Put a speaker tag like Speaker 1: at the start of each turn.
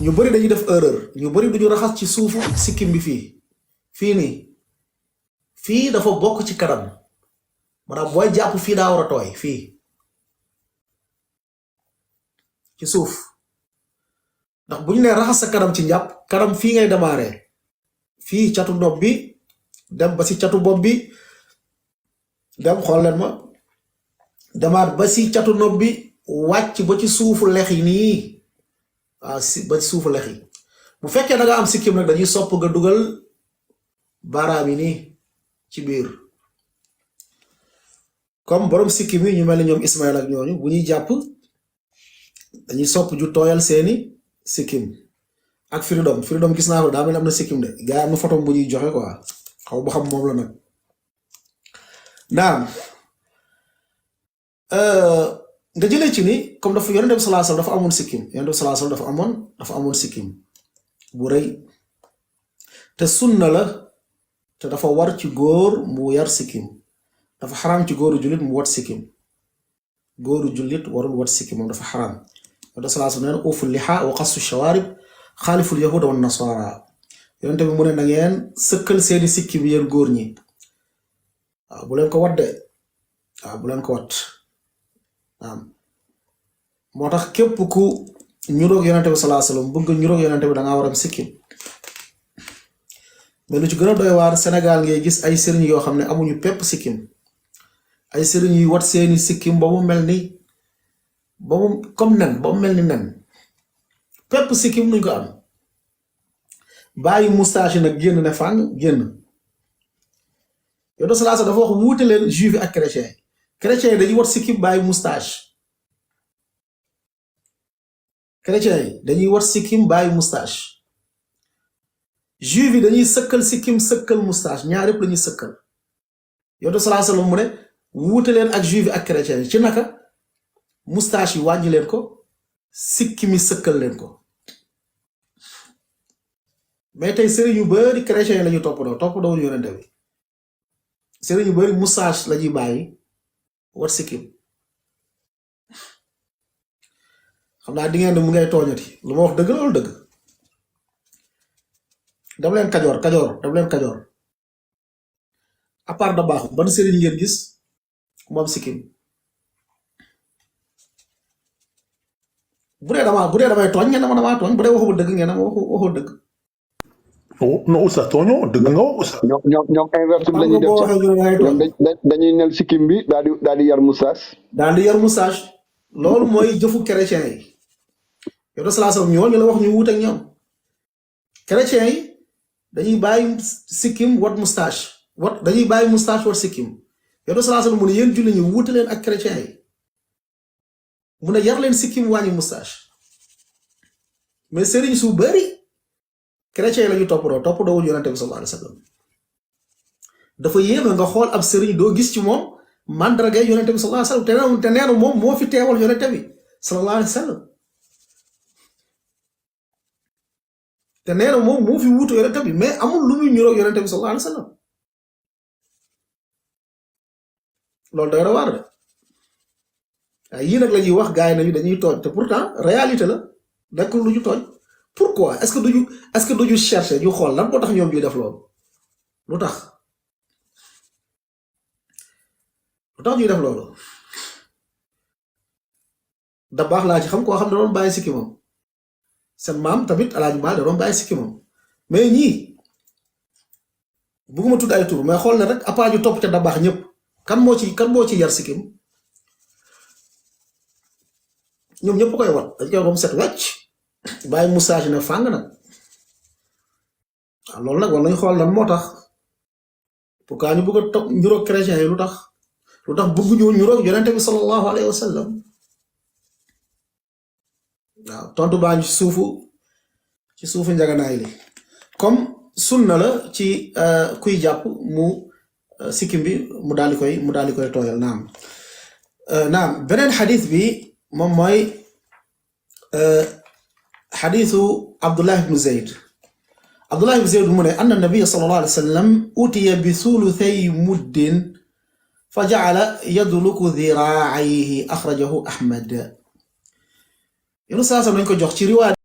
Speaker 1: ñu bari dañuy def erreur ñu bari duñu raxas ci suufu sikkim bi fii nii fii dafa bokk ci kanam maanaam booy jàpp fii daa war a tooy fii ci suuf ndax bu ñu nee raxas sa kanam ci njàpp kanam fii ngay démarrer fii catu nopp bi dem ba si catu bopp bi dem xool leen ma demaat ba si catu nopp bi wàcc ba ci suufu lex yi nii waaw si ba ci suufu lex yi bu fekkee da nga am sikkim nag dañuy sopp nga dugal baaraam yi nii ci biir comme borom sikkim yi ñu mel ni ñoom Ismaël ak ñooñu bu ñuy jàpp dañuy sopp ju tooyal seeni sikkim ak Freedom gis naa ko daa mel am na sikkim de gaa am na photo bu ñuy joxe quoi xaw ba xam moom la nag naam nga jëlee ci ni comme dafa yonent bi sallallahu alayhi wasallam dafa amoon sikkim yonent bi sallallahu alayhi wasallam dafa amoon sikkim bu rëy te sunna la te dafa war ci góor mu yar sikkim dafa xaraam ci góoru jullit mu wat sikkim góoru jullit warul wat sikkim moom dafa xaraam yonent bi sallallahu alayhi wasallam nee na uful liha wa qassu shawarib xaaliful yahuda wa nasara yonent bi mu ne na ngeen sëkkal seeni sikkim yéen góor ñi waaw bu leen ko wat de waaw bu leen ko wat waaw moo tax képp ku ñuroog yonente bi sallallahu alayhi wasallam bëgg ñuroog yonente bi da ngaa war am sikkim mais lu ci gën a doy waar Sénégal ngay gis ay sëriñ yoo xam ne amuñu pepp sikkim ay sëriñ yuy wat seeni sikkim ba mu mel ni ba mu comme nen ba mu mel ni nen pepp sikkim nuñ ko am bàyyi moustache yi nag génn ne fàng génn yonente sallallahu alayhi wasallam dafa wax wuute leen juif yi ak chrétien yi dañuy wat sikkim bàyyi moustache chrétien yi dañuy wat sikkim bàyyi moustache juif yi dañuy sëkkal sikkim sëkkal moustache ñaar yëpp lañuy sëkkal yonent sallallahu alayhi wasallam mu ne wuute leen ak juif yi ak chrétien yi ci naka moustache yi wàññi leen ko sikkim yi sëkkal leen ko mais tey sëriñ yu bari chrétien yi lañuy toppandoo yonente bi sëriñ yu bari moustache lañuy bàyyi wat sikkim xam naa di ngeen ne mu ngay tooñati lu ma wax dëgg la loolu dëgg dem leen kajoor à part da baaxu ban sëriñ ngeen gis moom sikkim bu dee damay tooñ ngeen ne ma damaa tooñ bu dee waxuma dëgg ngeen ne ma waxoo dëgg
Speaker 2: non oustaz tooñoo dëgg nga wax oustaz.
Speaker 3: ñoom inverse bi la ñuy def ñoom dañuy nel sikkim bi daal di yar moustache.
Speaker 1: daal di yar moustache loolu mooy jëfu chrétien yi yow de salaa salaam ñoo ñu la wax ñu wuute ak ñoom chrétien yi dañuy bàyyi sikkim wat moustache dañuy bàyyi moustache wat sikkim yow de salaa salaam mu ne yéen julli ñu wuute leen ak chrétien yi mu ne yar leen sikkim wàññi moustache mais sëriñ su bari chrétien yi la ñu toppandoo wul yonente bi sallallahu alayhi wasallam dafa yéeme nga xool ab sëriñ doo gis ci moom mandarga yonente bi sallallahu alayhi wasallam te neenu moom moo fi teewal yonente bi sallallahu alayhi wasallam te neenu moom moo fi wuutu yonente bi mais amul lu muy ñuroog yonente bi sallallahu alayhi wasallam loolu doy na waar de waaye yii nag la ñuy wax gaay nañu dañuy tooñ te pourtant réalité la nekkul lu ñu tooñ pourquoi est-ce que duñu chercher ñu xool lan moo tax ñoom ñuy def loolu lu tax ñuy def loolu da baax laa ci xam koo xam ne doon bàyyi sikki moom seen maam tamit alaaji maal da doon bàyyi sikki moom mais ñii bugguma tudd ay tur mais xool ne rek appaa ñu topp ca da baax ñëpp kan moo ci yar sikkim ñoom ñëpp koy wat dañ koy rom set wecc bàyyi moustache ne fàng nag waaw loolu nag war nañu xool lan moo tax pourquoi ñu bëgg a topp njuróog chrétien yi lu tax bëgg ñu njuróog yonente bi sallallahu alayhi wa sallam waaw tontu baa ñu ci suufu njaganaay li comme sunna la ci kuy jàpp mu sikkim bi mu daal di koy tooyal naam beneen xadis bi moom mooy xadisu Abdullah ibn Zayd mu ne anna nabiyya sallallahu alayhi wa sallam utiya bi thuluthay muddin fa ja'ala yadluku dhira'ayhi axrajahu Ahmad yéen saa nañ ko jox ci riwaaya